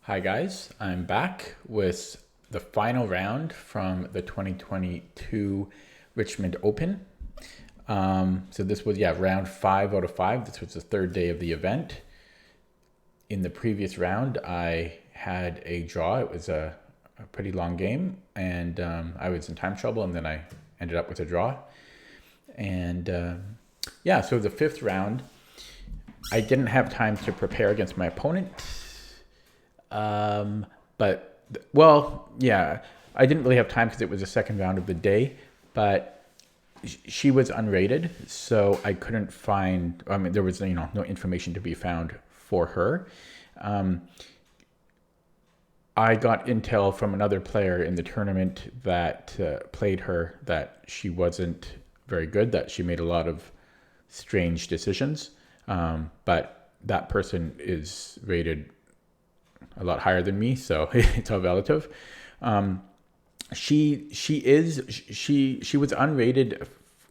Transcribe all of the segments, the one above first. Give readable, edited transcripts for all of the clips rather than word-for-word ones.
Hi guys, I'm back with the final round from the 2022 Richmond Open. So this was, round 5 out of 5. This was the third day of the event. In the previous round, I had a draw. It was a pretty long game, and I was in time trouble, and then I ended up with a draw. And so the fifth round, I didn't have time to prepare against my opponent. I didn't really have time because it was the second round of the day, but she was unrated, so I couldn't find, there was, no information to be found for her. I got intel from another player in the tournament that played her that she wasn't very good, that she made a lot of strange decisions. But that person is rated a lot higher than me, so it's all relative. She was unrated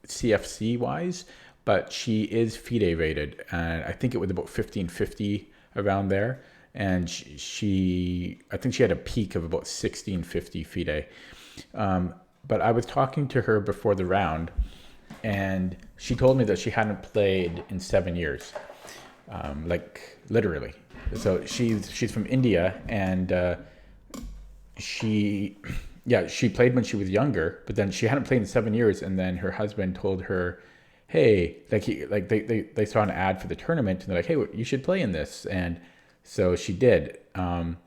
CFC wise, but she is FIDE rated, and I think it was about 1550 around there. And I think she had a peak of about 1650 FIDE. But I was talking to her before the round, and she told me that she hadn't played in 7 years, like literally. So she's from India, and she played when she was younger, but then she hadn't played in 7 years, and then her husband told her, hey, they saw an ad for the tournament, and they're like, hey, you should play in this, and so she did. And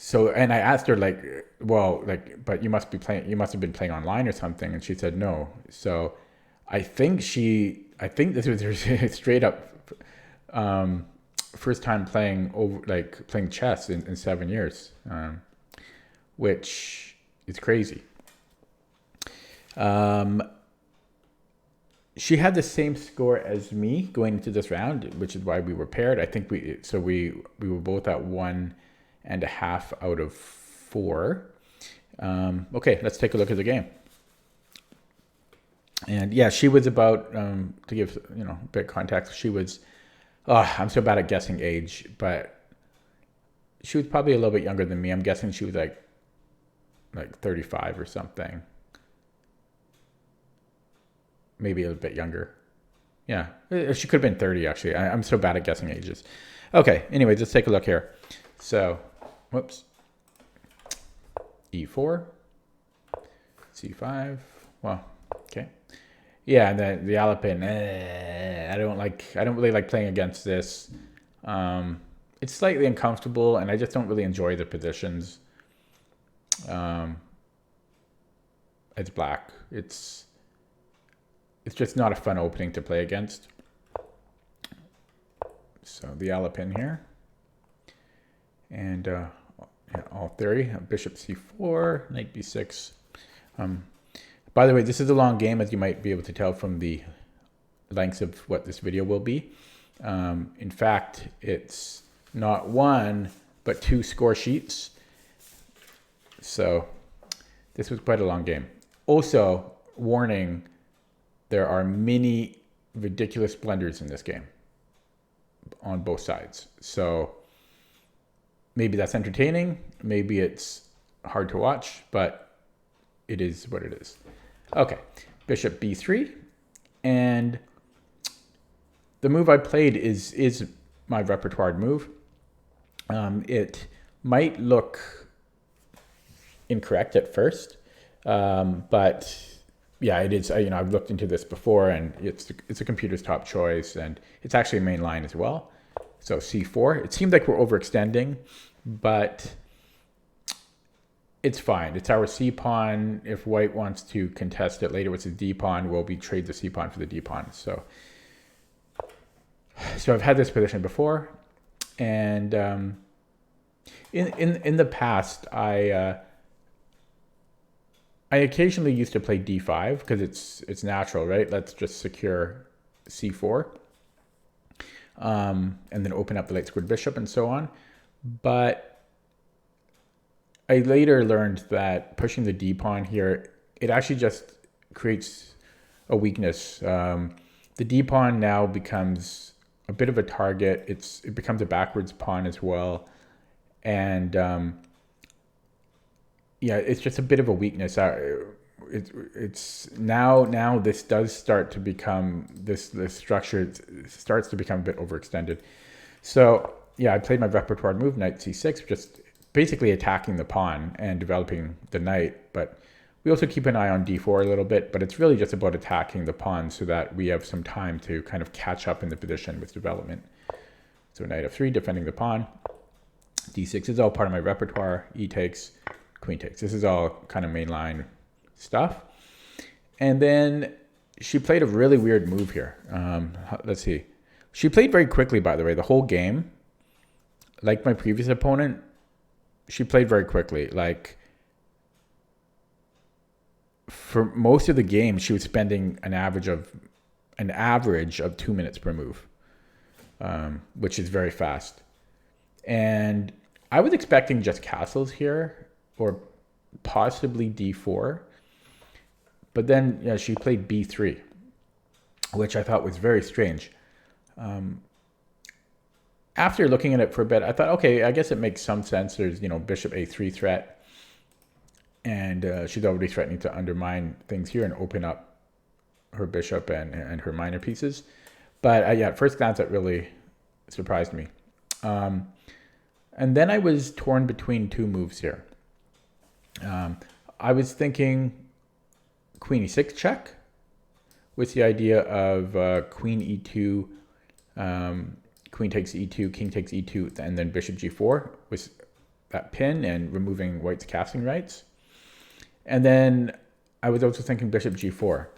I asked her but you must have been playing online or something, and she said no. So I think this was her straight up first time playing chess in 7 years, which is crazy. She had the same score as me going into this round, which is why we were paired. I think we were both at 1.5 out of 4. Okay, let's take a look at the game. And yeah, she was about, to give a bit of context, she was, I'm so bad at guessing age, but she was probably a little bit younger than me. I'm guessing she was like 35 or something. Maybe a little bit younger. Yeah, she could have been 30 actually. I'm so bad at guessing ages. Okay, anyways, let's take a look here. So, whoops. E4, C5. Well, okay. Yeah, and then the Alpin. I don't really like playing against this. It's slightly uncomfortable, and I just don't really enjoy the positions. It's black. It's just not a fun opening to play against. So the Alpin here, and all theory. Bishop c4, knight b6. By the way, this is a long game, as you might be able to tell from the lengths of what this video will be. In fact, it's not one, but 2 score sheets. So this was quite a long game. Also, warning, there are many ridiculous blunders in this game on both sides. So maybe that's entertaining, maybe it's hard to watch, but it is what it is. Okay, bishop b3, and the move I played is my repertoire move. It might look incorrect at first, but yeah, it is. I've looked into this before, and it's a computer's top choice, and it's actually a main line as well. So c4. It seems like we're overextending, but it's fine. It's our c pawn. If white wants to contest it later with his d pawn, we trade the c pawn for the d pawn. So I've had this position before, and in the past, I occasionally used to play d5 because it's natural, right? Let's just secure c4, and then open up the late squared bishop and so on. But I later learned that pushing the d pawn here, it actually just creates a weakness. The d pawn now becomes a bit of a target. It becomes a backwards pawn as well, And yeah, it's just a bit of a weakness. It's now this does start to become this structure starts to become a bit overextended. So yeah, I played my repertoire move, knight c6, just basically attacking the pawn and developing the knight. But we also keep an eye on d4 a little bit, but it's really just about attacking the pawn so that we have some time to kind of catch up in the position with development. So knight f3, defending the pawn. d6 is all part of my repertoire. E takes, queen takes. This is all kind of mainline stuff. And then she played a really weird move here. Let's see. She played very quickly, by the way, the whole game. Like my previous opponent, she played very quickly. Like, for most of the game, she was spending an average of 2 minutes per move, which is very fast. And I was expecting just castles here, or possibly d4. But then yeah, she played b3, which I thought was very strange. After looking at it for a bit, I thought, okay, I guess it makes some sense. There's, bishop a3 threat. And she's already threatening to undermine things here and open up her bishop and her minor pieces. But yeah, at first glance, that really surprised me. And then I was torn between two moves here. I was thinking queen e6 check with the idea of queen e2, queen takes e2, king takes e2, and then bishop g4 with that pin and removing white's casting rights. And then I was also thinking bishop g4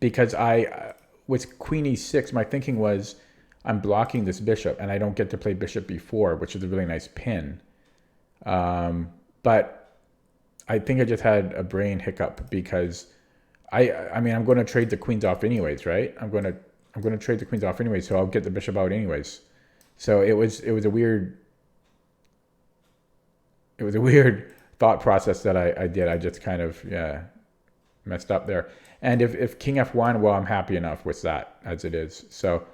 because with queen e6, my thinking was I'm blocking this bishop and I don't get to play bishop b4, which is a really nice pin. But I think I just had a brain hiccup because I mean, I'm going to trade the queens off anyways, right? I'm going to trade the queens off anyways, so I'll get the bishop out anyways. So it was a weird thought process that I did. I just kind of messed up there. And if king f1, well, I'm happy enough with that as it is. So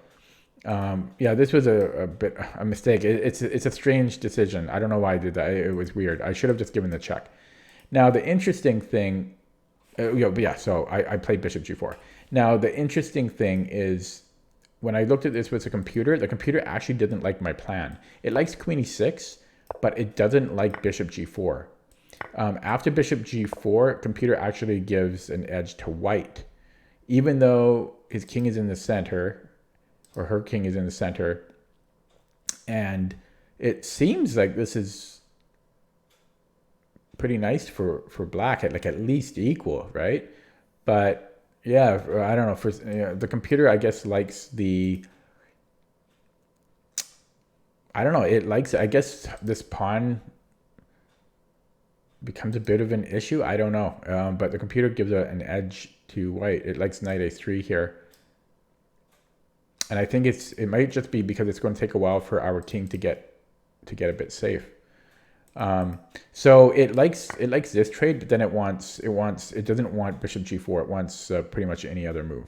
yeah, this was a bit a mistake. It's a strange decision. I don't know why I did that. It was weird. I should have just given the check. Now the interesting thing, so I played bishop g4. Now the interesting thing is when I looked at this with the computer actually didn't like my plan. It likes queen e6, but it doesn't like bishop g4. After bishop g4, computer actually gives an edge to white, even though his king is in the center, or her king is in the center, and it seems like this is pretty nice for black, at least equal, right? But yeah, I don't know. The computer, I guess, likes the. I don't know. It likes. I guess this pawn becomes a bit of an issue. I don't know. But the computer gives an edge to white. It likes knight a3 here. And I think it might just be because it's going to take a while for our king to get a bit safe. So it likes this trade, but then it doesn't want bishop g4. It wants pretty much any other move.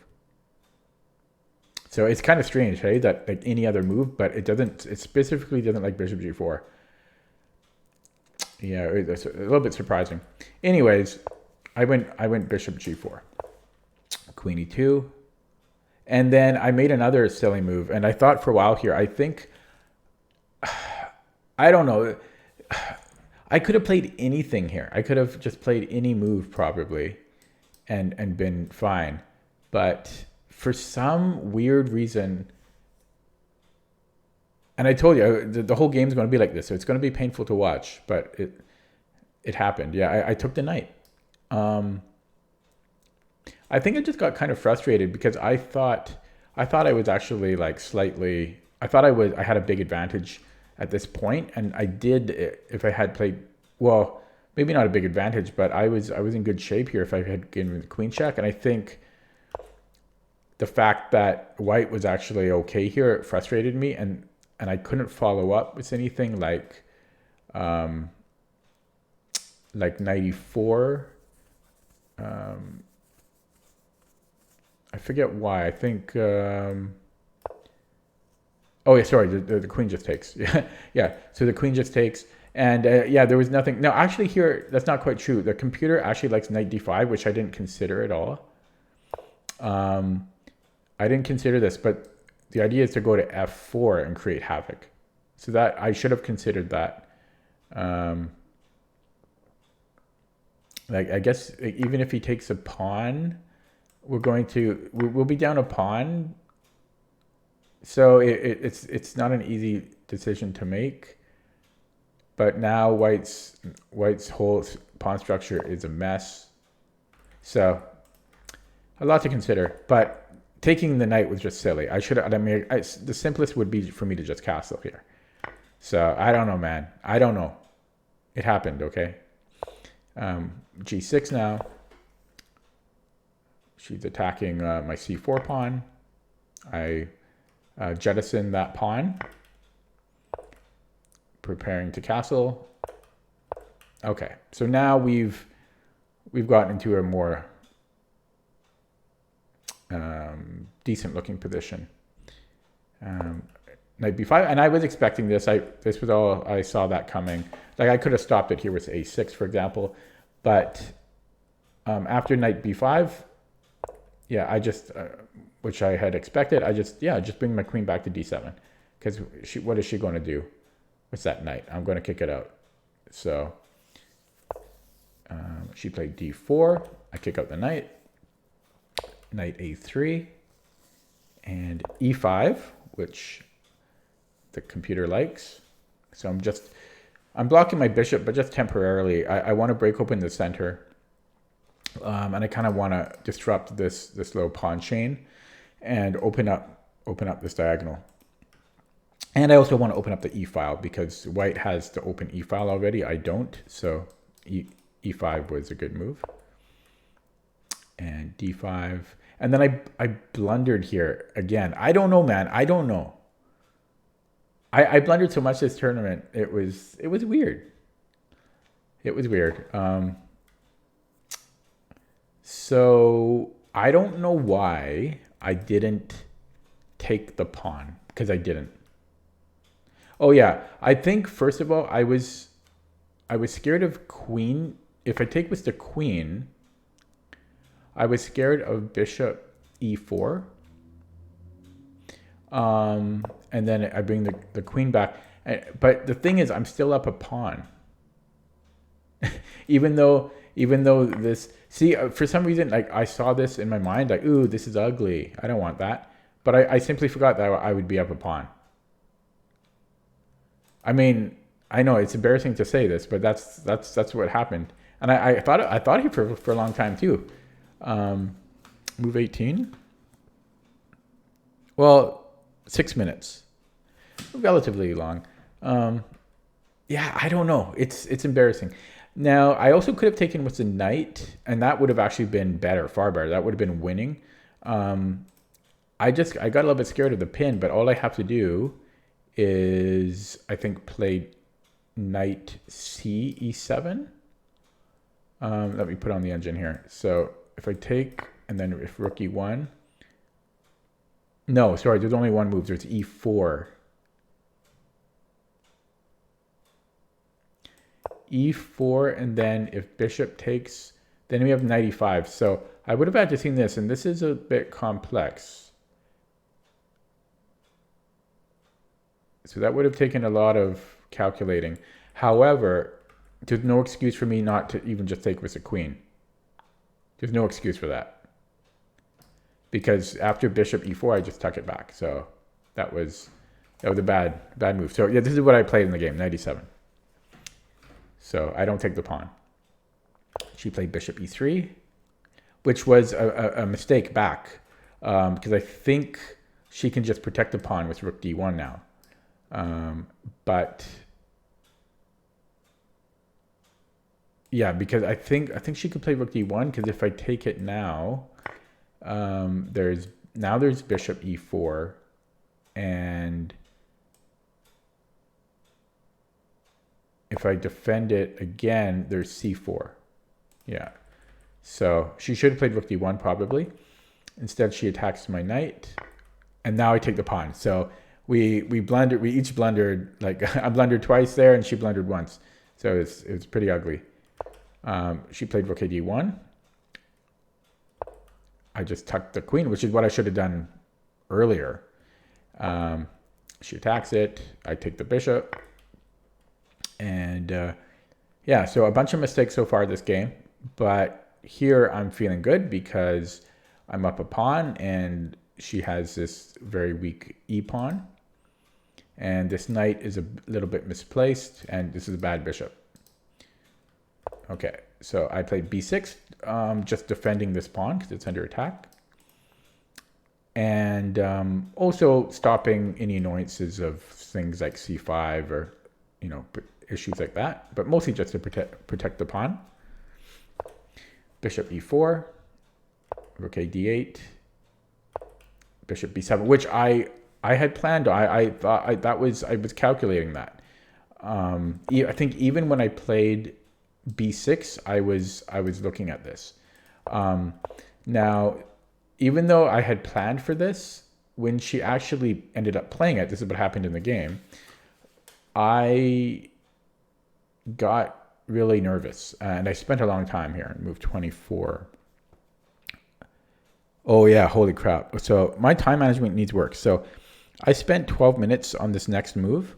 So it's kind of strange, hey, that like any other move, but it specifically doesn't like bishop g4. Yeah, it's a little bit surprising. Anyways, I went bishop g4, queen e2. And then I made another silly move, and I thought for a while here, I think, I don't know, I could have played anything here. I could have just played any move probably and been fine. But for some weird reason, and I told you, the whole game's going to be like this, so it's going to be painful to watch, but it happened. Yeah, I took the knight. I think I just got kind of frustrated because I thought I was actually like slightly. I had a big advantage at this point, and I did if I had played well. Maybe not a big advantage, but I was in good shape here if I had given the queen check. And I think the fact that white was actually okay here frustrated me, and I couldn't follow up with anything like knight e4. I forget why. I think Oh, yeah, sorry, the queen just takes. Yeah, yeah. So the queen just takes. And yeah, there was nothing. No, actually here, that's not quite true. The computer actually likes knight d5, which I didn't consider at all. I didn't consider this, but the idea is to go to f4 and create havoc. So that I should have considered that. Like, I guess even if he takes a pawn, we'll be down a pawn. So it's not an easy decision to make. But now White's whole pawn structure is a mess. So a lot to consider. But taking the knight was just silly. I should have. I mean, the simplest would be for me to just castle here. So I don't know, man. I don't know. It happened. Okay. G6 now. She's attacking my c4 pawn. I jettison that pawn. Preparing to castle. Okay, so now we've gotten into a more decent looking position. Knight b5, and I was expecting this. This was all I saw that coming. Like I could have stopped it here with a6, for example, but after knight b5, yeah, I just which I had expected. I just bring my queen back to d7 because what is she going to do? What's that knight? I'm going to kick it out. So she played d4. I kick out the knight. Knight a3 and e5, which the computer likes. So I'm blocking my bishop, but just temporarily. I want to break open the center, and I kind of want to disrupt this little pawn chain and open up this diagonal. And I also want to open up the e file because White has the open e file already. I don't, so e5 was a good move. And d5, and then I blundered here again. I don't know, man. I don't know. I blundered so much this tournament. It was weird. It was weird. So I don't know why I didn't take the pawn, because I didn't. Oh yeah, I think first of all I was scared of queen. If I take with the queen, I was scared of bishop e4. And then I bring the queen back. But the thing is, I'm still up a pawn. even though this, see, for some reason, like I saw this in my mind, like, ooh, this is ugly. I don't want that. But I simply forgot that I would be up a pawn. I mean, I know it's embarrassing to say this, but that's what happened. And I thought he for a long time too. Move 18. Well, 6 minutes, relatively long. Yeah, I don't know. It's embarrassing. Now, I also could have taken with the knight, and that would have actually been better, far better. That would have been winning. I got a little bit scared of the pin, but all I have to do is, I think, play knight c e7. Let me put on the engine here. So if I take, and then if rook e1. No, sorry, there's only one move. There's e4. E4, and then if bishop takes, then we have knight e5. So I would have had to see this, and this is a bit complex. So that would have taken a lot of calculating. However, there's no excuse for me not to even just take with the queen. There's no excuse for that. Because after bishop e4, I just tuck it back. So that was a bad move. So yeah, this is what I played in the game, knight e7. So I don't take the pawn. She played bishop e3, which was a mistake back. Because I think she can just protect the pawn with rook d1 now. But yeah, because I think she could play rook d1, because if I take it now, there's bishop e4, and if I defend it again, there's c4. Yeah, so she should have played rook d1 probably. Instead, she attacks my knight, and now I take the pawn. So We blundered. We each blundered. Like I blundered twice there, and she blundered once. So it was pretty ugly. She played rook a d1. I just tucked the queen, which is what I should have done earlier. She attacks it. I take the bishop. And yeah, so a bunch of mistakes so far this game. But here I'm feeling good because I'm up a pawn and she has this very weak e-pawn. And this knight is a little bit misplaced, and this is a bad bishop. Okay, so I played b6, just defending this pawn because it's under attack. And also stopping any annoyances of things like c5 or, you know, issues like that. But mostly just to protect the pawn. Bishop e4, rook a d8, bishop b7, which I had planned. I thought I was calculating that. I think even when I played b6, I was looking at this. Now, even though I had planned for this, when she actually ended up playing it, this is what happened in the game, I got really nervous, and I spent a long time here. Move 24. Oh yeah, holy crap. So my time management needs work. So I spent 12 minutes on this next move.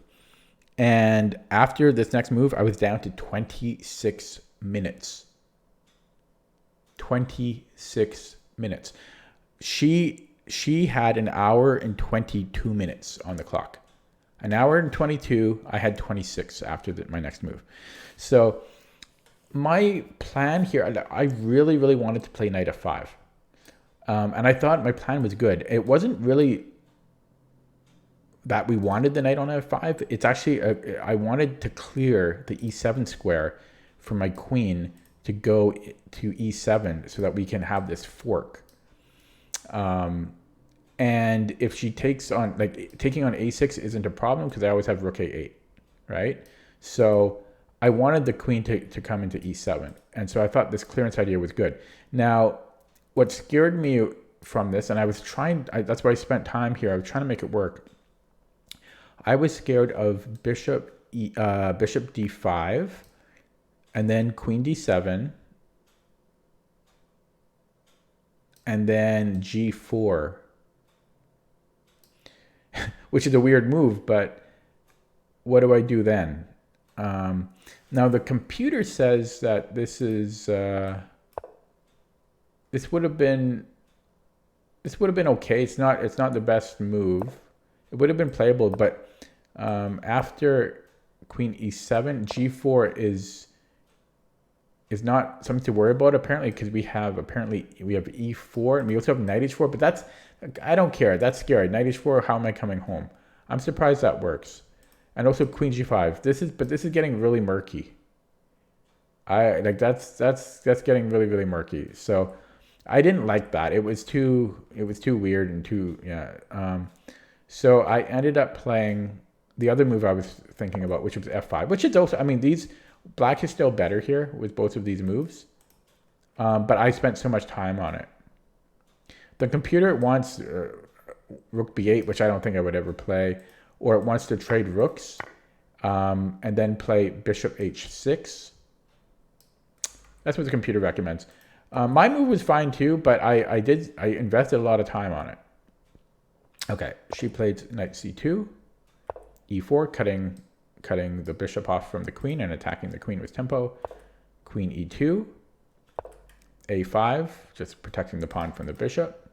And after this next move, I was down to 26 minutes. 26 minutes. She had an hour and 22 minutes on the clock. An hour and 22, I had 26 after my next move. So my plan here, I really, really wanted to play knight f5. And I thought my plan was good. It wasn't really that we wanted the knight on f5. It's actually, I wanted to clear the e7 square for my queen to go to e7 so that we can have this fork. And if she takes on, like taking on a6 isn't a problem because I always have rook a8, right? So I wanted the queen to come into e7. And so I thought this clearance idea was good. Now, what scared me from this, and I was trying, that's why I spent time here, I was trying to make it work. I was scared of bishop d5, and then queen d7, and then g4, which is a weird move, but what do I do then? Now the computer says that this is this would have been okay. It's not the best move. It would have been playable, but after queen e7, g4 is not something to worry about apparently, because we have e4 and we also have knight h4, but that's, I don't care. That's scary. Knight h4, how am I coming home? I'm surprised that works. And also queen g5. This is getting really murky. That's getting really, really murky. So I didn't like that. It was too weird and too, yeah. So I ended up playing the other move I was thinking about, which was f5, which is also, I mean, black is still better here with both of these moves. But I spent so much time on it. The computer wants rook b8, which I don't think I would ever play, or it wants to trade rooks and then play bishop h6. That's what the computer recommends. My move was fine too, but I invested a lot of time on it. Okay, she played knight c2, e4, cutting the bishop off from the queen and attacking the queen with tempo. Queen e2, a5, just protecting the pawn from the bishop,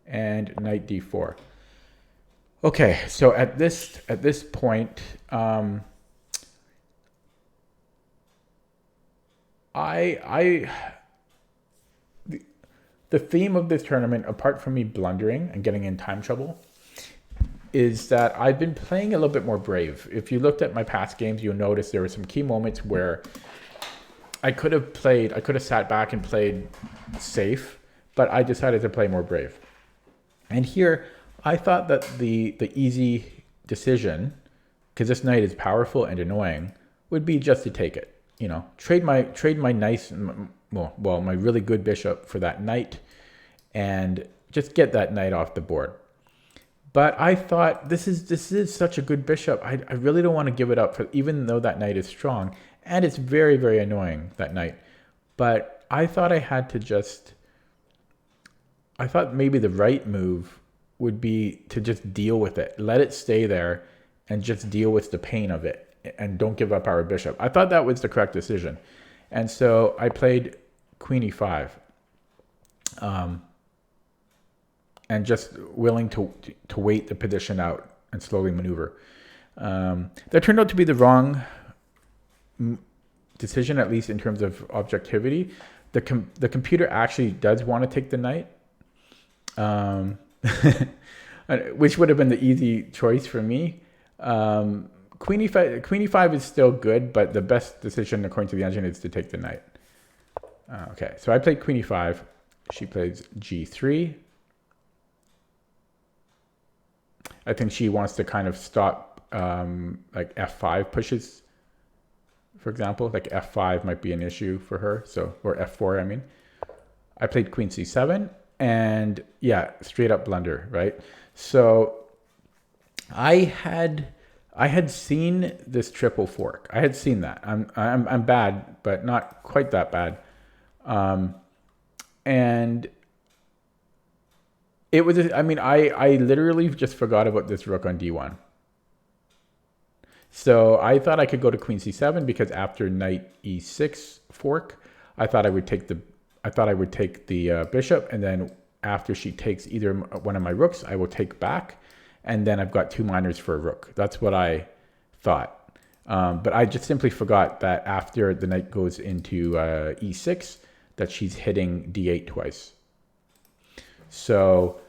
and knight d4. Okay, so at this point, the theme of this tournament, apart from me blundering and getting in time trouble, is that I've been playing a little bit more brave. If you looked at my past games, you'll notice there were some key moments where I could have sat back and played safe, but I decided to play more brave. And here, I thought that the easy decision, because this knight is powerful and annoying, would be just to take it. You know, trade my nice, well, my really good bishop for that knight, and just get that knight off the board. But I thought this is such a good bishop. I really don't want to give it up, for even though that knight is strong. And it's very, very annoying, that knight. But I thought I thought maybe the right move would be to just deal with it. Let it stay there and just deal with the pain of it. And don't give up our bishop. I thought that was the correct decision. And so I played queen e5. And just willing to wait the position out and slowly maneuver. That turned out to be the wrong decision, at least in terms of objectivity. The computer actually does want to take the knight, which would have been the easy choice for me. Queen e5 is still good, but the best decision according to the engine is to take the knight. Okay, so I played queen e5. She plays g3. I think she wants to kind of stop like f5 pushes, for example. Like f5 might be an issue for her, so, or f4, I mean. I played queen c7, and yeah, straight up blunder, right? So I had seen this triple fork. I had seen that. I'm bad, but not quite that bad. And it was, I mean, I literally just forgot about this rook on d1. So I thought I could go to queen c7 because after knight e6 fork, I thought I would take the bishop, and then after she takes either one of my rooks, I will take back, and then I've got 2 minors for a rook. That's what I thought. But I just simply forgot that after the knight goes into e6, that she's hitting d8 twice. So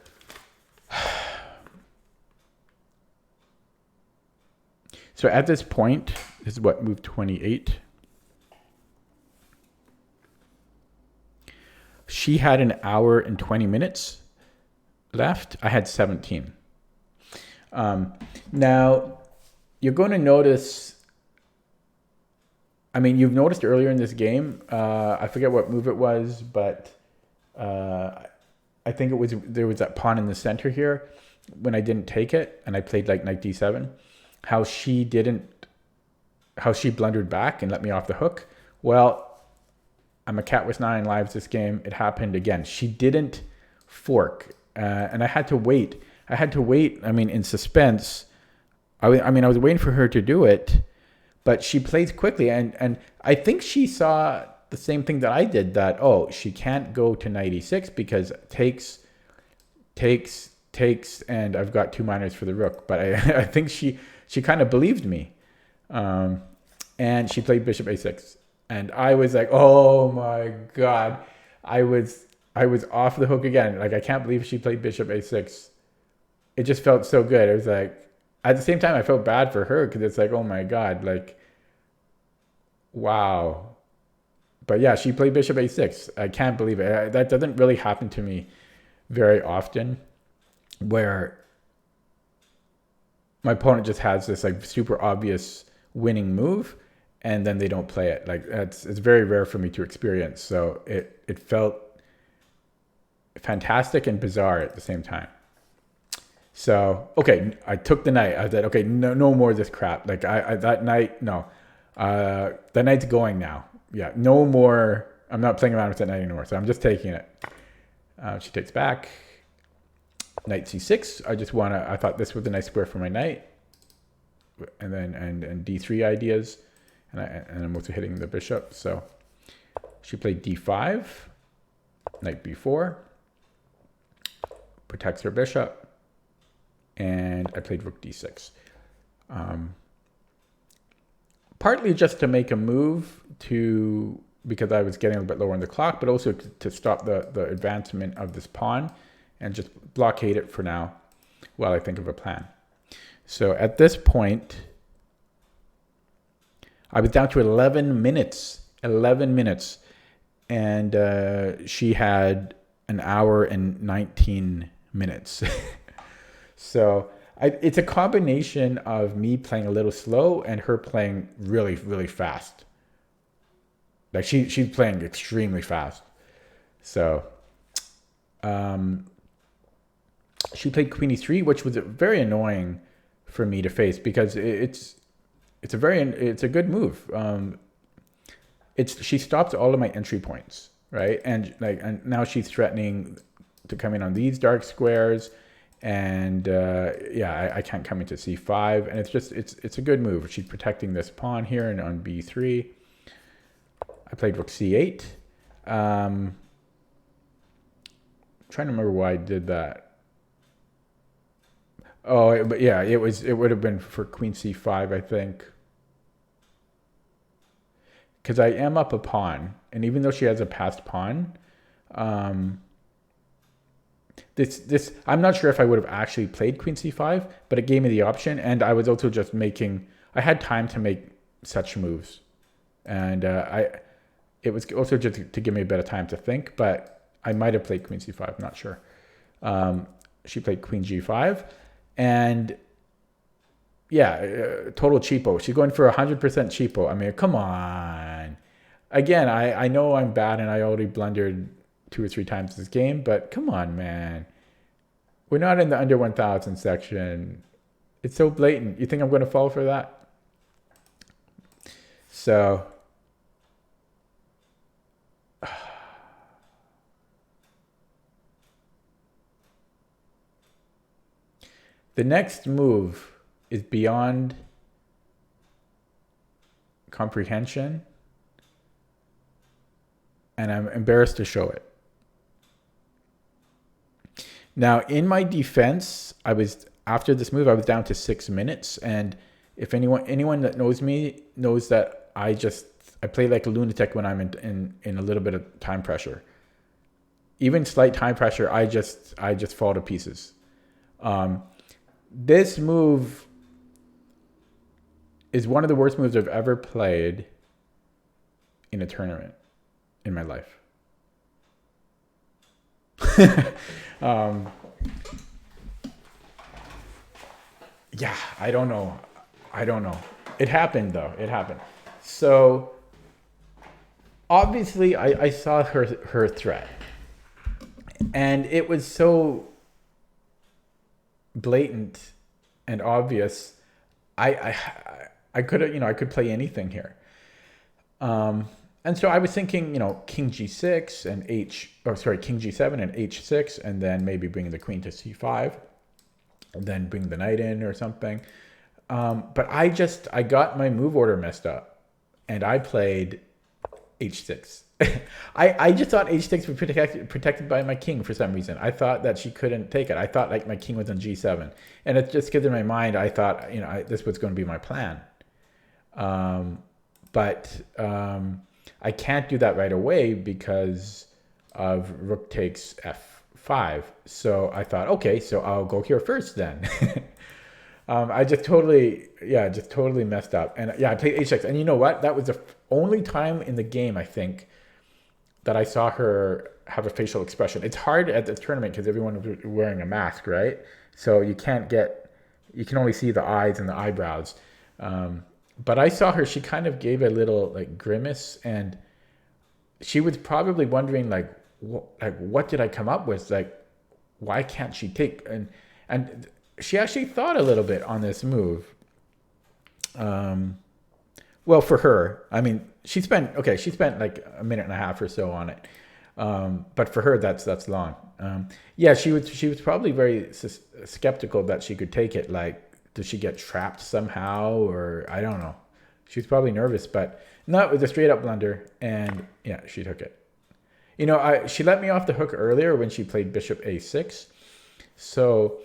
at this point, this is what, move 28. She had an hour and 20 minutes left. I had 17. Now, you're going to notice, I mean, you've noticed earlier in this game, I forget what move it was, but I think there was that pawn in the center here when I didn't take it and I played like knight d7, how she blundered back and let me off the hook. Well, I'm a cat with 9 lives this game. It happened again. She didn't fork, and I had to wait. I mean, in suspense. I was waiting for her to do it, but she plays quickly, and I think she saw the same thing that I did, that, oh, she can't go to knight e6 because takes, and I've got 2 minors for the rook. But I think she kind of believed me. And she played bishop a6. And I was like, oh my God. I was off the hook again. Like, I can't believe she played bishop a6. It just felt so good. It was like, at the same time, I felt bad for her because it's like, oh my God, like, wow. But yeah, she played bishop a6. I can't believe it. That doesn't really happen to me very often, where my opponent just has this like super obvious winning move and then they don't play it. Like, it's very rare for me to experience. So it felt fantastic and bizarre at the same time. So, okay, I took the knight. I said, okay, no more of this crap. Like, that knight, no. That knight's going now. Yeah, no more. I'm not playing around with that knight anymore, so I'm just taking it. She takes back. Knight c6. I thought this was a nice square for my knight. And then, and d3 ideas. And I'm also hitting the bishop. So she played d5. Knight b4. Protects her bishop. And I played rook d6. Partly just to make a move because I was getting a little bit lower on the clock, but also to stop the advancement of this pawn and just blockade it for now while I think of a plan. So at this point, I was down to 11 minutes. 11 minutes. And she had an hour and 19 minutes. So it's a combination of me playing a little slow and her playing really, really fast. Like, she's playing extremely fast. So she played queen e3, which was very annoying for me to face because it's a good move. She stops all of my entry points, right? And now she's threatening to come in on these dark squares, and I can't come into c5, and it's a good move. She's protecting this pawn here and on b3. I played rook c8. Trying to remember why I did that. Oh, but yeah, it would have been for queen c5, I think. Because I am up a pawn, and even though she has a passed pawn, this I'm not sure if I would have actually played queen c5, but it gave me the option, and I was also just I had time to make such moves, and it was also just to give me a bit of time to think, but I might have played queen c5, not sure. She played queen g5, and yeah, total cheapo. She's going for 100% cheapo. I mean, come on. Again, I know I'm bad and I already blundered 2 or 3 times this game, but come on, man. We're not in the under 1,000 section. It's so blatant. You think I'm going to fall for that? So, the next move is beyond comprehension, and I'm embarrassed to show it. Now, in my defense, after this move, I was down to 6 minutes, and if anyone that knows me knows that I play like a lunatic when I'm in a little bit of time pressure. Even slight time pressure, I just fall to pieces. This move is one of the worst moves I've ever played in a tournament in my life. Yeah, I don't know. It happened though. It happened. So obviously I saw her threat, and it was so blatant and obvious. I could play anything here. And so I was thinking, king g6 and king g7 and h6, and then maybe bring the queen to c5, and then bring the knight in or something. But I got my move order messed up, and I played h6. I just thought h6 was protected by my king for some reason. I thought that she couldn't take it. I thought like my king was on g7, and it's just because in my mind I thought this was going to be my plan. But I can't do that right away because of rook takes f5. So I thought, okay, so I'll go here first then. I just totally messed up. And yeah, I played h6. And you know what? That was the only time in the game, I think, that I saw her have a facial expression. It's hard at the tournament because everyone was wearing a mask, right? So you can only see the eyes and the eyebrows. But I saw her, she kind of gave a little like grimace, and she was probably wondering what did I come up with? Like, why can't she take? And she actually thought a little bit on this move. Well, for her, I mean, she spent like a minute and a half or so on it. But for her, that's long. Yeah, she was probably very skeptical that she could take it. Like, did she get trapped somehow, or I don't know. She was probably nervous, but no, it was a straight up blunder, and yeah, she took it. She let me off the hook earlier when she played bishop a6. So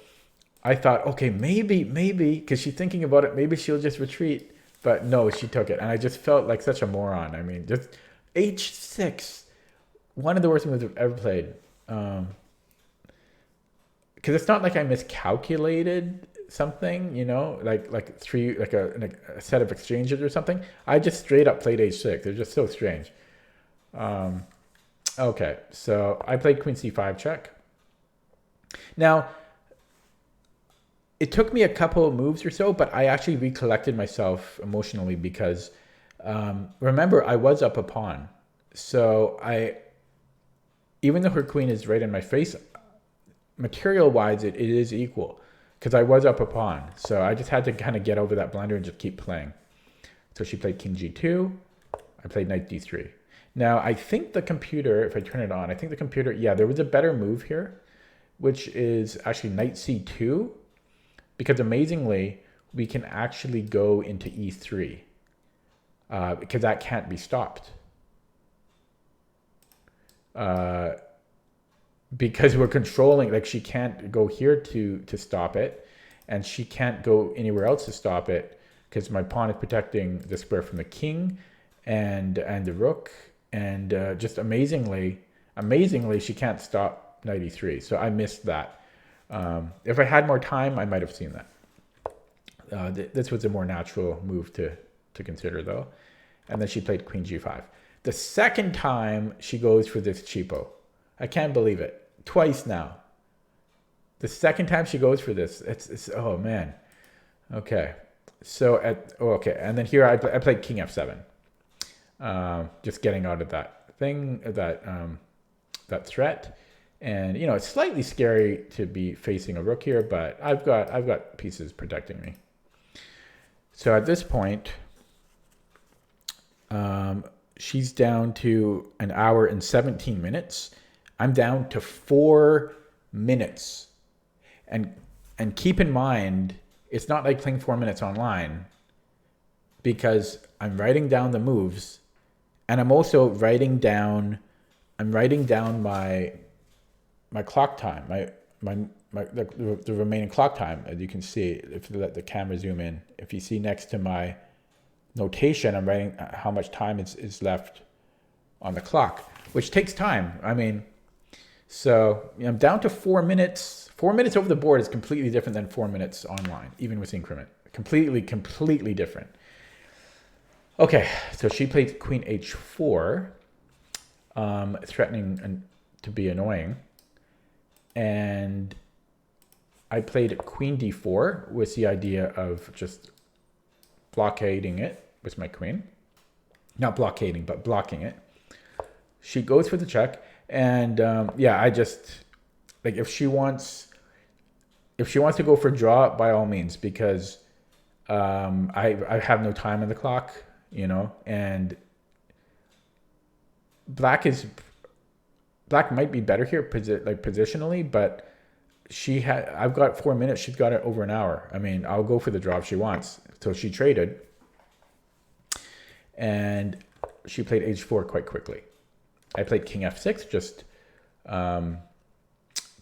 I thought, okay, maybe, because she's thinking about it, maybe she'll just retreat. But no, she took it, and I just felt like such a moron. I mean, just h6, one of the worst moves I've ever played. Because it's not like I miscalculated something, like a set of exchanges or something. I just straight up played h6. They're just so strange. Okay, so I played queen c5 check. Now, it took me a couple of moves or so, but I actually recollected myself emotionally because remember, I was up a pawn. So even though her queen is right in my face, material wise, it is equal because I was up a pawn. So I just had to kind of get over that blunder and just keep playing. So she played king g2. I played knight d3. Now I think the computer, if I turn it on, I think the computer, yeah, there was a better move here, which is actually knight c2, because amazingly, we can actually go into e3 because that can't be stopped. Because we're controlling, like she can't go here to stop it, and she can't go anywhere else to stop it because my pawn is protecting the square from the king and the rook, and just amazingly she can't stop knight e3. So I missed that. If I had more time, I might have seen that. This was a more natural move to consider though. And then she played queen g5. The second time she goes for this cheapo. I can't believe it. Twice now. The second time she goes for this, it's oh man. Okay. So okay, and then here I played king f7. Just getting out of that thing, that threat. And you know, it's slightly scary to be facing a rook here, but I've got pieces protecting me. So at this point, she's down to an hour and 17 minutes. I'm down to 4 minutes. And keep in mind, it's not like playing 4 minutes online, because I'm writing down the moves, and I'm also writing down my clock time, the remaining clock time. As you can see, if you let the camera zoom in, if you see next to my notation, I'm writing how much time is left on the clock, which takes time. I mean, so I'm down to 4 minutes. 4 minutes over the board is completely different than 4 minutes online, even with increment. Completely different. Okay, so she played queen h4, threatening to be annoying. And I played queen d4 with the idea of just blockading it with my queen. Not blockading, but blocking it. She goes for the check. And yeah, I just, like, if she wants to go for draw, by all means, because I have no time on the clock, you know, and black might be better here, positionally, but I've got 4 minutes, she's got it over an hour. I mean, I'll go for the draw if she wants. So she traded, and she played h4 quite quickly. I played king f6, just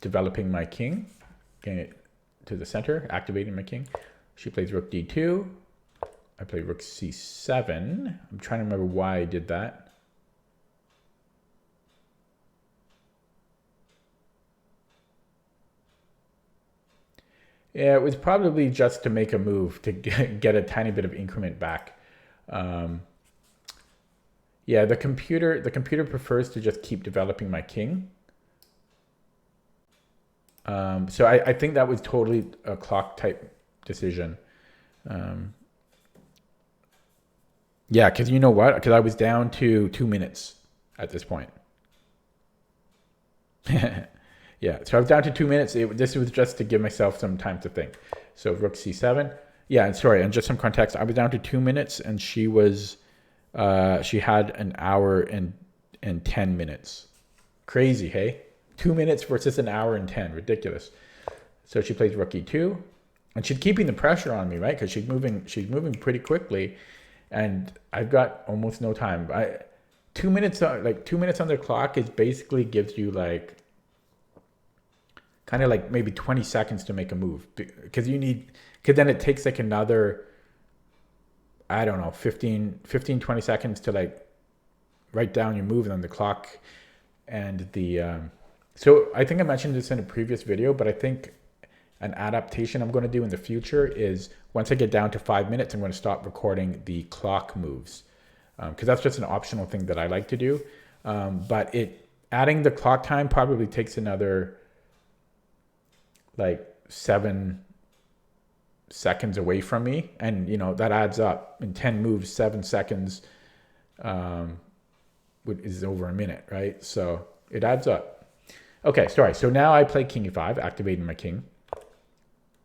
developing my king, getting it to the center, activating my king. She plays rook d2. I play rook c7. I'm trying to remember why I did that. Yeah, it was probably just to make a move to get a tiny bit of increment back. Yeah, the computer prefers to just keep developing my king. So I think that was totally a clock type decision. Yeah, because you know what? Because I was down to 2 minutes at this point. Yeah, so I was down to 2 minutes. This was just to give myself some time to think. So rook c7. Yeah, and sorry, and just some context. I was down to 2 minutes, and she had an hour and 10 minutes. Crazy, hey? 2 minutes versus an hour and 10. Ridiculous. So she plays rook e2, and she's keeping the pressure on me, right? Because she's moving pretty quickly, and I've got almost no time. 2 minutes, like 2 minutes on the clock, is basically gives you like kind of like maybe 20 seconds to make a move, because then it takes like another, I don't know, 15, 20 seconds to like write down your move on the clock. And so I think I mentioned this in a previous video, but I think an adaptation I'm going to do in the future is once I get down to 5 minutes, I'm going to stop recording the clock moves, because that's just an optional thing that I like to do. But adding the clock time probably takes another like 7 seconds away from me, and you know that adds up. In 10 moves, 7 seconds is over a minute, right? So it adds up. Okay, sorry. So now I play king e5, activating my king.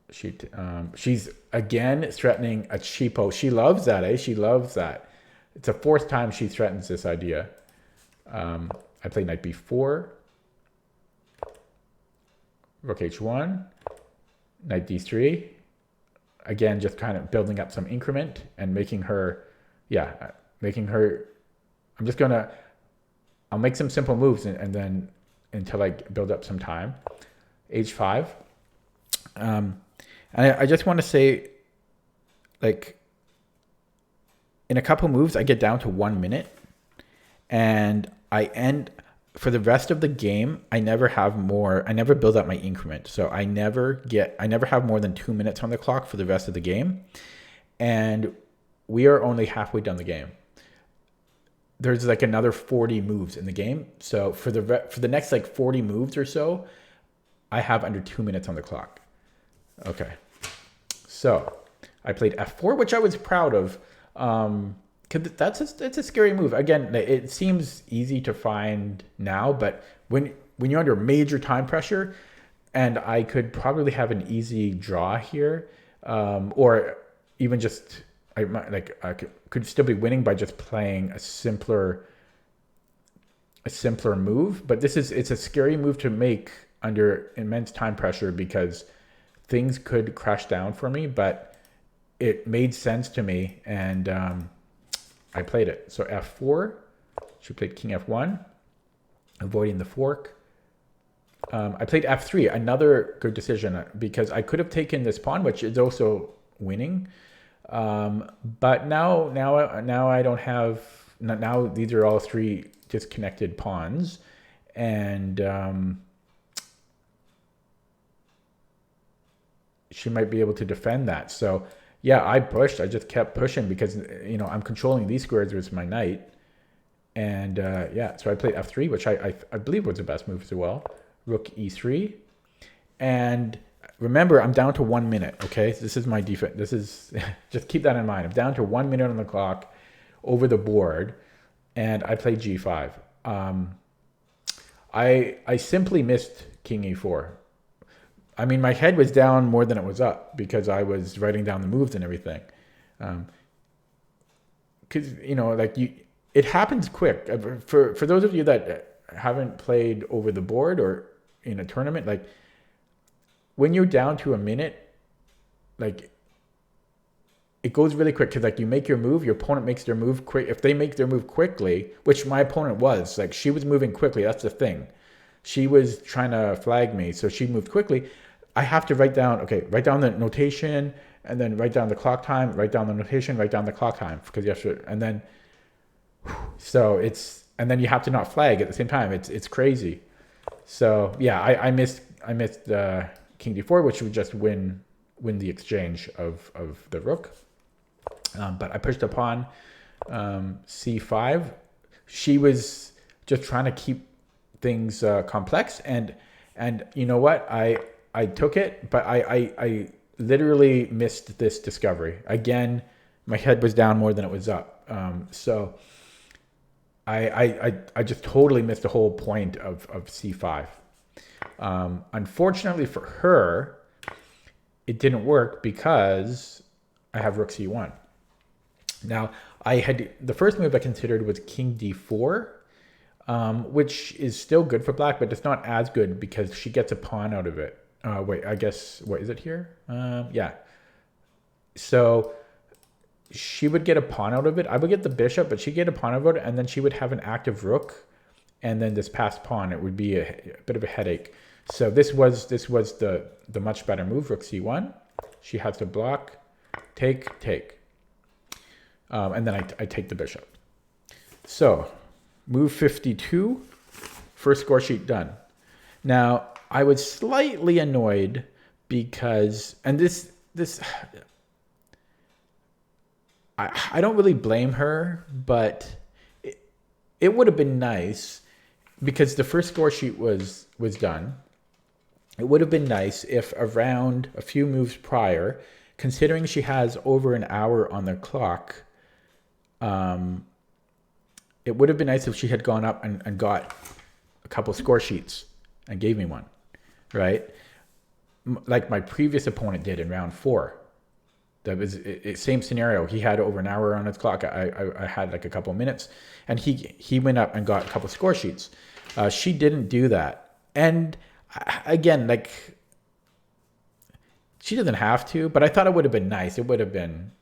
She's again threatening a cheapo. She loves that, eh? She loves that. It's the fourth time she threatens this idea. I play knight b4, rook h1, knight d3. Again, just kind of building up some increment and making her, yeah, making her. I'll make some simple moves and then until I build up some time. h5. And I just want to say, like, in a couple moves, I get down to 1 minute, and for the rest of the game, I never build up my increment. So I never have more than 2 minutes on the clock for the rest of the game. And we are only halfway done the game. There's like another 40 moves in the game. So for the next like 40 moves or so, I have under 2 minutes on the clock. Okay. So I played f4, which I was proud of. Cause it's a scary move. Again, it seems easy to find now, but when you're under major time pressure, and I could probably have an easy draw here, or even just I could still be winning by just playing a simpler move. But it's a scary move to make under immense time pressure because things could crash down for me. But it made sense to me, and I played it. So f4, she played king f1, avoiding the fork. I played f3, another good decision, because I could have taken this pawn, which is also winning. But now I don't have, now these are all three disconnected pawns. And she might be able to defend that. So yeah, I pushed. I just kept pushing because, you know, I'm controlling these squares with my knight. And yeah, so I played f3, which I believe was the best move as well. Rook e3. And remember, I'm down to 1 minute, okay? This is my defense. This is, just keep that in mind. I'm down to 1 minute on the clock over the board. And I played g5. I simply missed king e4. I mean, my head was down more than it was up because I was writing down the moves and everything. Because, you know, like it happens quick. For those of you that haven't played over the board or in a tournament, like when you're down to a minute, like it goes really quick because like you make your move, your opponent makes their move quick. If they make their move quickly, which my opponent was, like she was moving quickly. That's the thing. She was trying to flag me, so she moved quickly. I have to write down the notation, and then write down the clock time, write down the notation, write down the clock time, because you have to, and then, so and then you have to not flag at the same time. It's crazy. So yeah, I missed king d4, which would just win the exchange of the rook. But I pushed a pawn, c5. She was just trying to keep things complex, and you know what, I took it, but I literally missed this discovery. Again, my head was down more than it was up. So I just totally missed the whole point of c5. Unfortunately for her, it didn't work because I have rook c1. Now, the first move I considered was king d4, which is still good for black, but it's not as good because she gets a pawn out of it. Wait, I guess, what is it here? Yeah. So she would get a pawn out of it. I would get the bishop, but she'd get a pawn out of it, and then she would have an active rook, and then this passed pawn. It would be a bit of a headache. So this was the much better move, rook c1. She has to block, take, and then I take the bishop. So move 52, first score sheet done. Now, I was slightly annoyed because, and this I don't really blame her, but it would have been nice because the first score sheet was done. It would have been nice if around a few moves prior, considering she has over an hour on the clock, it would have been nice if she had gone up and got a couple score sheets. and gave me one, right? Like my previous opponent did in round 4. That was same scenario. He had over an hour on his clock. I had like a couple minutes, and he went up and got a couple score sheets. She didn't do that, and again, like she doesn't have to. But I thought it would have been nice. It would have been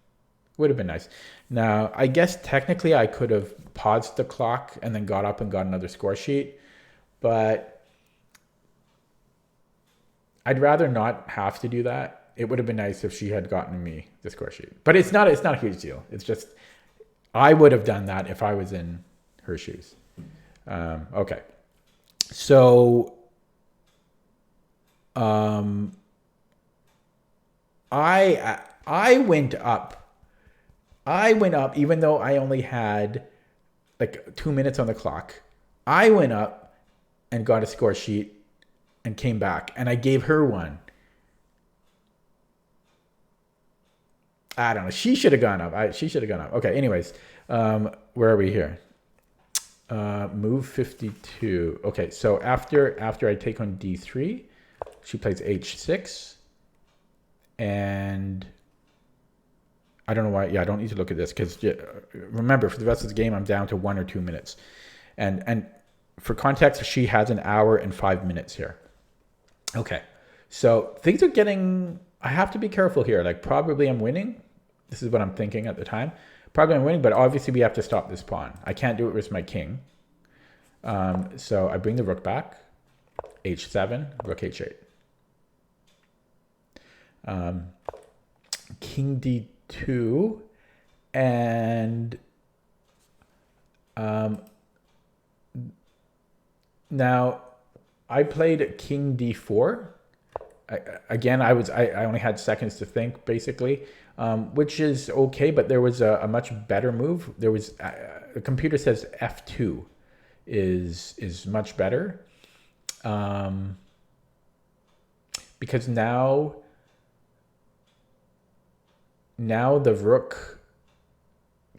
nice. Now, I guess technically I could have paused the clock and then got up and got another score sheet, but I'd rather not have to do that. It would have been nice if she had gotten me the score sheet. But it's not a huge deal. It's just I would have done that if I was in her shoes. Okay. So I went up. Even though I only had like 2 minutes on the clock. I went up and got a score sheet and came back, and I gave her one. I don't know. She should have gone up. She should have gone up. Okay. Anyways, where are we here? Move 52. Okay. So after I take on D3, she plays H6, and I don't know why. Yeah, I don't need to look at this because remember, for the rest of the game, I'm down to 1 or 2 minutes, and for context, she has an hour and 5 minutes here. Okay. So things are getting. I have to be careful here. Like probably I'm winning. This is what I'm thinking at the time. Probably I'm winning, but obviously we have to stop this pawn. I can't do it with my king. So I bring the rook back. H7, rook H8. King D2. And now I played King D4. I only had seconds to think, basically, which is okay, but there was a much better move. There was the computer says F2 is much better, because now the rook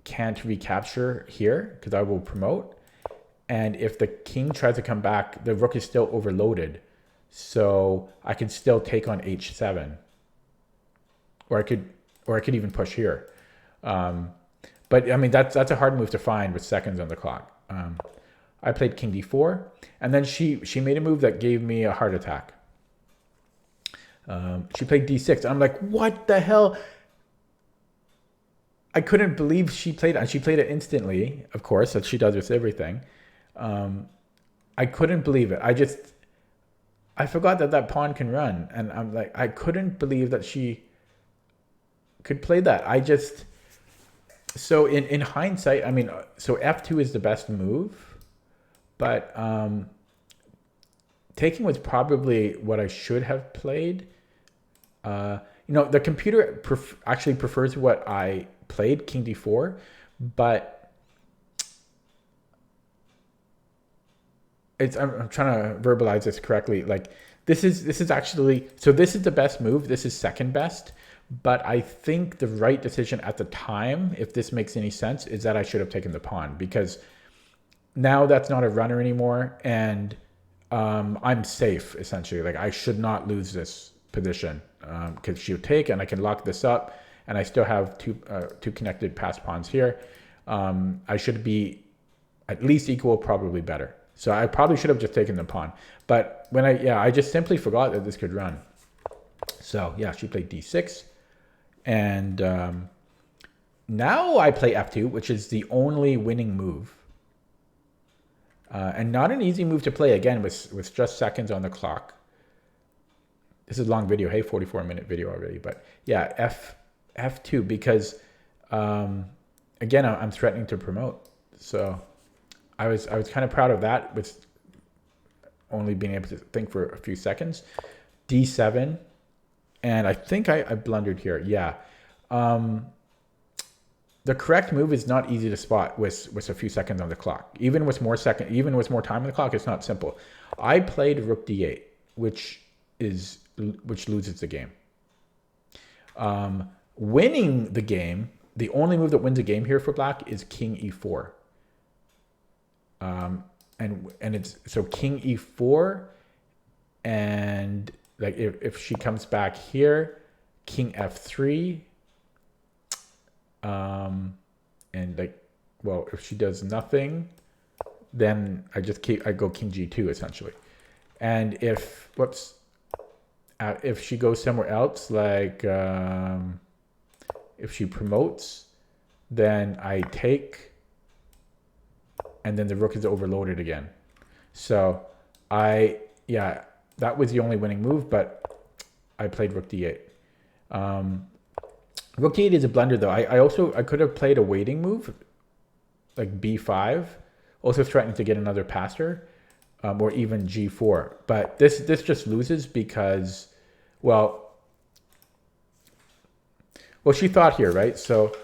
can't recapture here because I will promote, and if the king tries to come back, the rook is still overloaded. So I could still take on H7, or I could even push here. But I mean that's a hard move to find with seconds on the clock. I played King D4, and then she made a move that gave me a heart attack. She played D6. I'm like, what the hell? I couldn't believe she played it. And she played it instantly, of course, as she does with everything. I couldn't believe it. I forgot that pawn can run. And I'm like, I couldn't believe that she could play that. So in hindsight, I mean, so F2 is the best move, but taking was probably what I should have played. The computer actually prefers what I played, King D4, but I'm trying to verbalize this correctly. Like this is actually, so this is the best move. This is second best, but I think the right decision at the time, if this makes any sense, is that I should have taken the pawn, because now that's not a runner anymore, and I'm safe essentially. Like I should not lose this position because she'll take, and I can lock this up, and I still have two connected pass pawns here. I should be at least equal, probably better. So I probably should have just taken the pawn. But when I just simply forgot that this could run. So yeah, she played D6. And now I play F2, which is the only winning move. And not an easy move to play, again, with just seconds on the clock. This is a long video. Hey, 44-minute video already. But yeah, F2, because again, I'm threatening to promote. So I was kind of proud of that, with only being able to think for a few seconds. D7, and I think I blundered here. Yeah, the correct move is not easy to spot with a few seconds on the clock. Even with more time on the clock, it's not simple. I played Rook D8, which loses the game. Winning the game, the only move that wins a game here for Black is King E4. And it's so King E4 And like if she comes back here, king f3, and like, well, if she does nothing, then I go king g2 essentially. And if if she goes somewhere else, like if she promotes, then I take, and then the rook is overloaded again. So that was the only winning move, but I played rook d8. Rook d8 is a blunder though. I could have played a waiting move, like b5, also threatening to get another passer, or even g4. But this just loses because, well, she thought here, right? So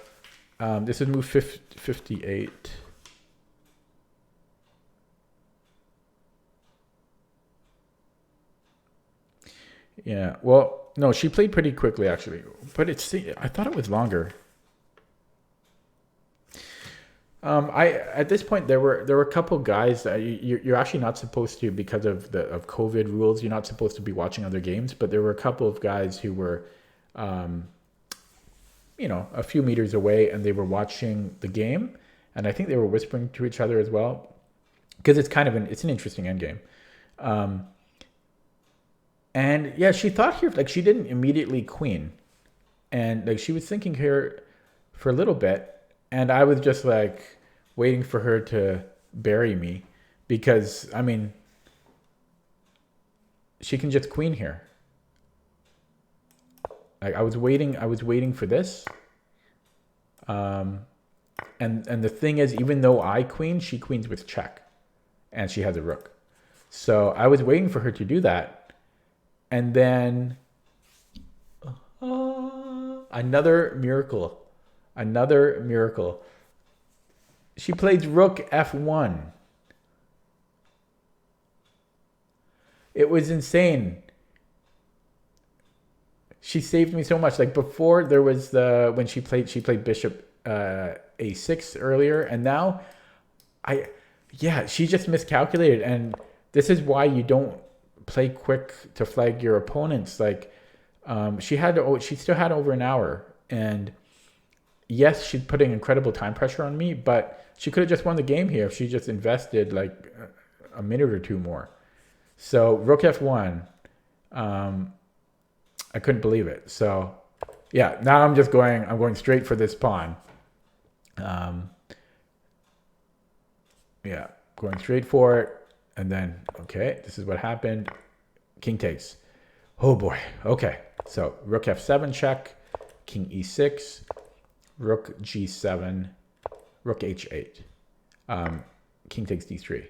this is move 58. Yeah, well, no, she played pretty quickly actually, but I thought it was longer. At this point there were a couple guys that you're actually not supposed to, because of COVID rules, you're not supposed to be watching other games. But there were a couple of guys who were, a few meters away, and they were watching the game, and I think they were whispering to each other as well, because it's an interesting endgame. And yeah, she thought here, like she didn't immediately queen, and like she was thinking here for a little bit, and I was just like waiting for her to bury me, because I mean, she can just queen here. Like I was waiting for this. And the thing is, even though I queen, she queens with check, and she has a rook. So I was waiting for her to do that. And then another miracle. She plays rook f1. It was insane. She saved me so much. Like before, there was when she played bishop a6 earlier, and now she just miscalculated. And this is why you don't play quick to flag your opponents. Like she still had over an hour, and yes, she's putting incredible time pressure on me, but she could have just won the game here if she just invested like a minute or two more. So rook f1, I couldn't believe it. So yeah, now I'm going straight for this pawn. Going straight for it. And then, okay, this is what happened. King takes. Oh boy. Okay. So rook f7 check, king e6, rook g7, rook h8, king takes d3.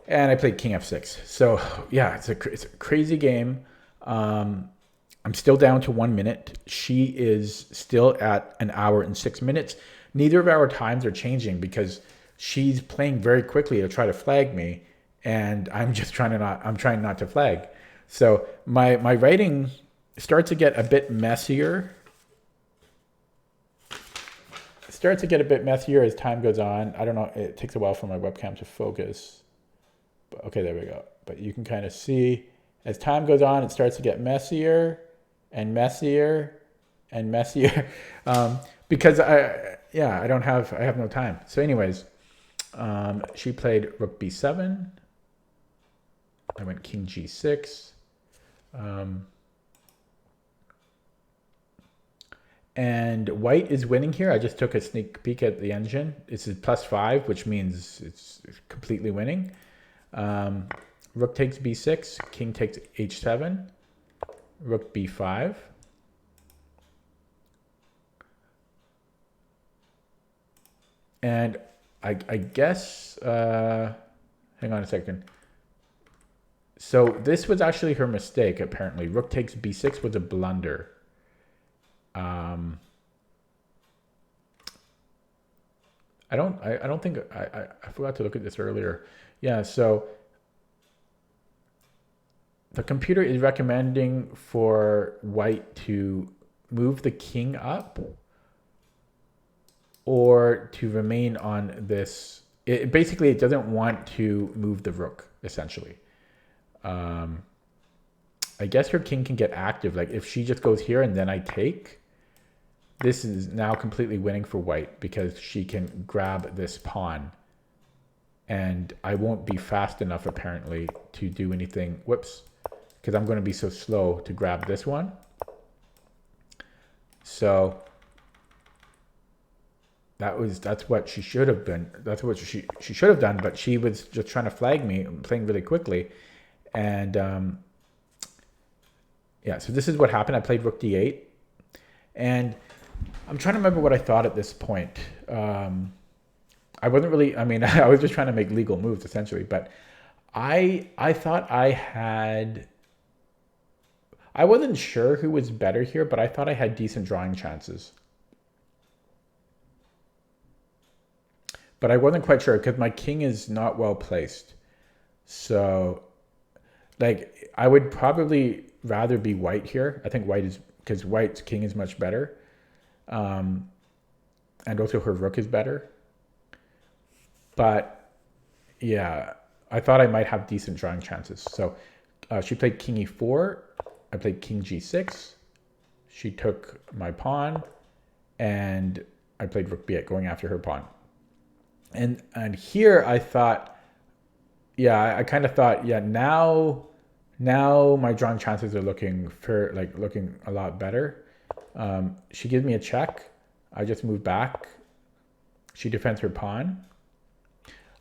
And I played king f6. So yeah, it's a crazy game. I'm still down to 1 minute. She is still at an hour and 6 minutes. Neither of our times are changing because she's playing very quickly to try to flag me, and I'm trying not to flag. So my writing starts to get a bit messier. It starts to get a bit messier as time goes on. I don't know, it takes a while for my webcam to focus. But okay, there we go. But you can kind of see as time goes on, it starts to get messier and messier and messier. Because I have no time. So anyways, she played rook b7. I went king g6. And white is winning here. I just took a sneak peek at the engine. This is +5, which means it's completely winning. Rook takes b6, king takes h7, rook b5. And I guess, hang on a second. So this was actually her mistake, apparently. Rook takes b6 was a blunder. I don't think, I forgot to look at this earlier. Yeah, so the computer is recommending for white to move the king up or to remain on this. Basically, it doesn't want to move the rook, essentially. I guess her king can get active. Like if she just goes here and then I take, this is now completely winning for white because she can grab this pawn. And I won't be fast enough apparently to do anything. Whoops. Because I'm going to be so slow to grab this one. So that's what she should have been. That's what she should have done, but she was just trying to flag me, playing really quickly. And yeah, so this is what happened. I played rook d8. And I'm trying to remember what I thought at this point. I wasn't really, I mean, I was just trying to make legal moves essentially, but I thought I wasn't sure who was better here, but I thought I had decent drawing chances. But I wasn't quite sure because my king is not well placed. So like I would probably rather be white here. I think white is, because white's king is much better. And also her rook is better. But yeah, I thought I might have decent drawing chances. So she played king e4. I played king g6. She took my pawn. And I played rook b8, going after her pawn. And here I thought, yeah, I kind of thought, yeah, now my drawing chances are looking a lot better. She gives me a check. I just move back. She defends her pawn.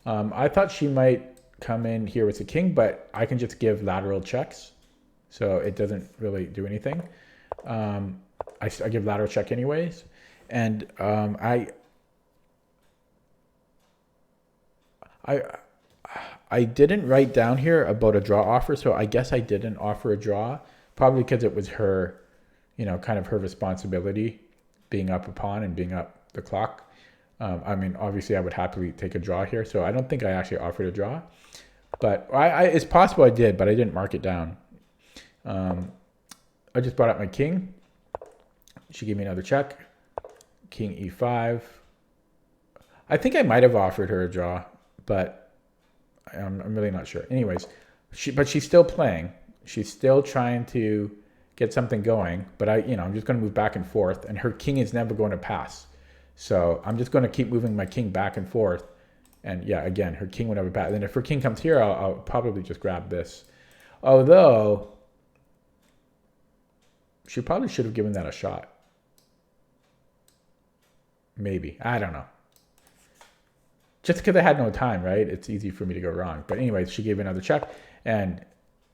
I thought she might come in here with the king, but I can just give lateral checks. So it doesn't really do anything. I give lateral check anyways. And I didn't write down here about a draw offer, so I guess I didn't offer a draw, probably because it was her, kind of her responsibility, being up a pawn and being up the clock. I mean, obviously I would happily take a draw here, so I don't think I actually offered a draw, but it's possible I did, but I didn't mark it down. I just brought up my king. She gave me another check. King e5. I think I might have offered her a draw, but I'm really not sure. Anyways, but she's still playing. She's still trying to get something going. But I'm just going to move back and forth, and her king is never going to pass. So I'm just going to keep moving my king back and forth. And yeah, again, her king will never pass. And if her king comes here, I'll probably just grab this. Although she probably should have given that a shot. Maybe. I don't know. Just because I had no time, right? It's easy for me to go wrong. But anyways, she gave another check. And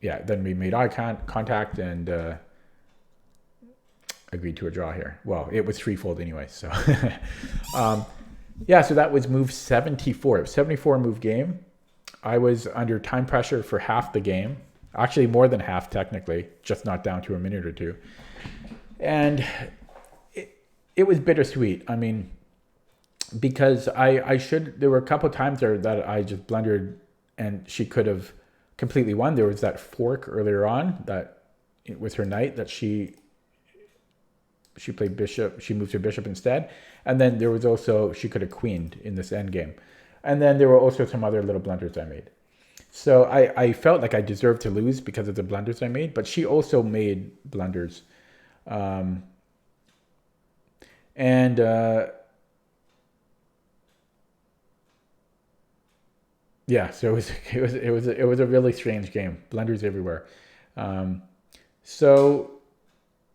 yeah, then we made eye contact and agreed to a draw here. Well, it was threefold anyway. So yeah, so that was move 74. It was 74 move game. I was under time pressure for half the game. Actually, more than half technically, just not down to a minute or two. And it was bittersweet. I mean, because there were a couple of times there that I just blundered and she could have completely won. There was that fork earlier on that with her knight that she played bishop. She moved her bishop instead. And then there was also, she could have queened in this endgame. And then there were also some other little blunders I made. So I felt like I deserved to lose because of the blunders I made, but she also made blunders. Yeah, so it was a really strange game. Blunders everywhere. So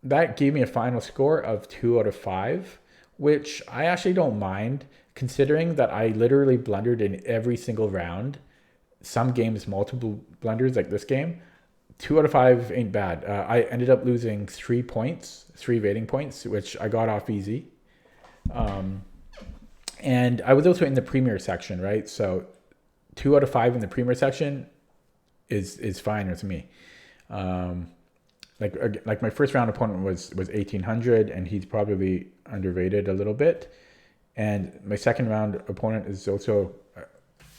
that gave me a final score of 2 out of 5, which I actually don't mind, considering that I literally blundered in every single round. Some games, multiple blunders, like this game. 2 out of 5 ain't bad. I ended up losing 3 rating points, which I got off easy. And I was also in the premier section, right? So 2 out of 5 in the premier section is fine with me. Like my first round opponent was 1800, and he's probably underrated a little bit. And my second round opponent is also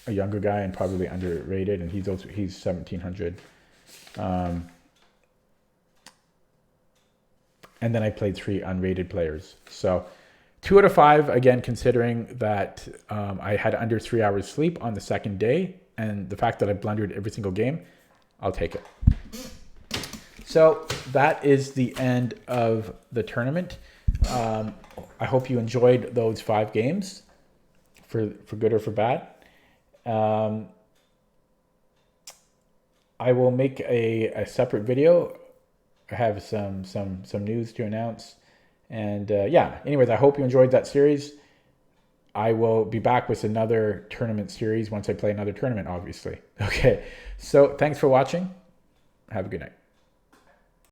a younger guy and probably underrated, and he's 1700. And then I played 3 unrated players. So 2 out of 5, again, considering that I had under 3 hours sleep on the second day, and the fact that I blundered every single game, I'll take it. So that is the end of the tournament. I hope you enjoyed those 5 games, for good or for bad. I will make a separate video. I have some news to announce. And yeah, anyways, I hope you enjoyed that series. I will be back with another tournament series once I play another tournament, obviously. Okay, so thanks for watching. Have a good night.